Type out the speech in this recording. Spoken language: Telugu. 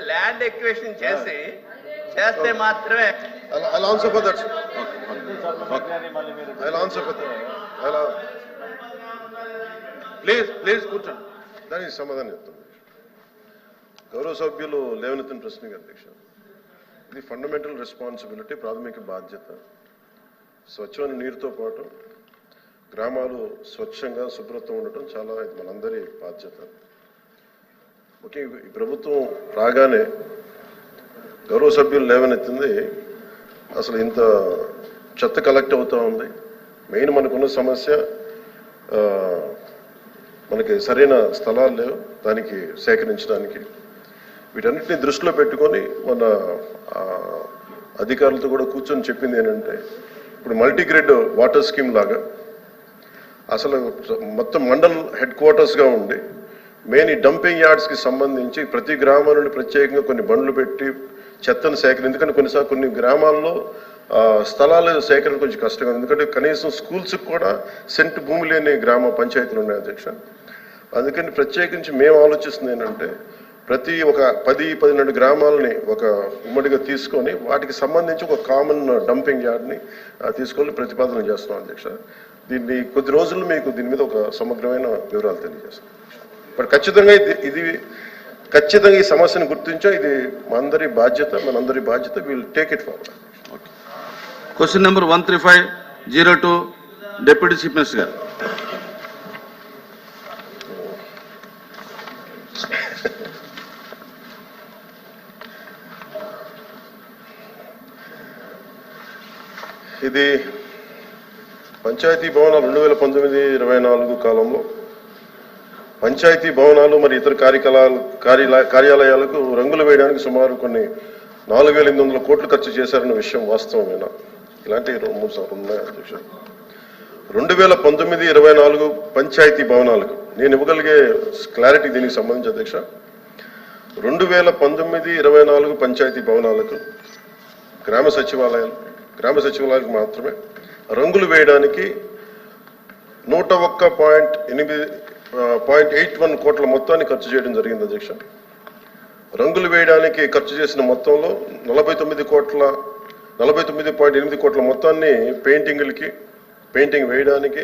ల్యాండ్ ఎక్వేషన్ చేస్తే మాత్రమే. I'll answer for that. I'll answer for that. Please కూర్చోండి. దానికి సమాధానం చెప్తాను. గౌరవ సభ్యులు లేవనెత్తిన ప్రశ్నకి అధ్యక్ష, ఇది ఫండమెంటల్ రెస్పాన్సిబిలిటీ, ప్రాథమిక బాధ్యత. స్వచ్ఛమైన నీరుతో పాటు గ్రామాలు స్వచ్ఛంగా శుభ్రత ఉండటం చాలా ఇది మనందరి బాధ్యత. ముఖ్యంగా ఈ ప్రభుత్వం రాగానే గౌరవ సభ్యులు లేవనెత్తింది, అసలు ఇంత చెత్త కలెక్ట్ అవుతూ ఉంది. మెయిన్ మనకున్న సమస్య మనకి సరైన స్థలాలు లేవు దానికి సేకరించడానికి. వీటన్నిటిని దృష్టిలో పెట్టుకొని మన అధికారులతో కూడా కూర్చొని చెప్పింది ఏంటంటే, ఇప్పుడు మల్టీగ్రేడ్ వాటర్ స్కీమ్ లాగా అసలు మొత్తం మండల్ హెడ్ క్వార్టర్స్గా ఉండి మెయిన్ ఈ డంపింగ్ యార్డ్స్కి సంబంధించి ప్రతి గ్రామం నుండి ప్రత్యేకంగా కొన్ని బండ్లు పెట్టి చెత్తను సేకరణ. ఎందుకంటే కొన్నిసార్లు కొన్ని గ్రామాల్లో స్థలాల సేకరణ కొంచెం కష్టంగా, ఎందుకంటే కనీసం స్కూల్స్కి కూడా సెంట్ భూమి లేని గ్రామ పంచాయతీలు ఉన్నాయి అధ్యక్ష. అందుకని ప్రత్యేకించి మేము ఆలోచిస్తుంది ఏంటంటే, ప్రతి ఒక 10-12 గ్రామాలని ఒక ఉమ్మడిగా తీసుకొని వాటికి సంబంధించి ఒక కామన్ డంపింగ్ యార్డ్ని తీసుకొని ప్రతిపాదన చేస్తున్నాం అధ్యక్ష. దీన్ని కొద్ది రోజుల్లో మీకు దీని మీద ఒక సమగ్రమైన వివరాలు తెలియజేస్తాం. బట్ ఖచ్చితంగా ఈ సమస్యను గుర్తించాం. ఇది మనందరి బాధ్యత. Will take it forward. Question number 13502 deputy chief minister గారు. ఇది పంచాయతీ భవనాలు 2019-24 కాలంలో పంచాయతీ భవనాలు మరి ఇతర కార్యాలయాలకు రంగులు వేయడానికి సుమారు కొన్ని 4,800 కోట్లు ఖర్చు చేశారన్న విషయం వాస్తవమేనా? ఇలాంటి 2-3 సార్లు ఉన్నాయి అధ్యక్ష. 2019-24 పంచాయతీ భవనాలకు నేను ఇవ్వగలిగే క్లారిటీ దీనికి సంబంధించి అధ్యక్ష, 2019-24 పంచాయతీ భవనాలకు గ్రామ సచివాలయాలకు మాత్రమే రంగులు వేయడానికి 101.81 కోట్ల మొత్తాన్ని ఖర్చు చేయడం జరిగింది అధ్యక్ష. రంగులు వేయడానికి ఖర్చు చేసిన మొత్తంలో 49.8 కోట్ల మొత్తాన్ని పెయింటింగ్ వేయడానికి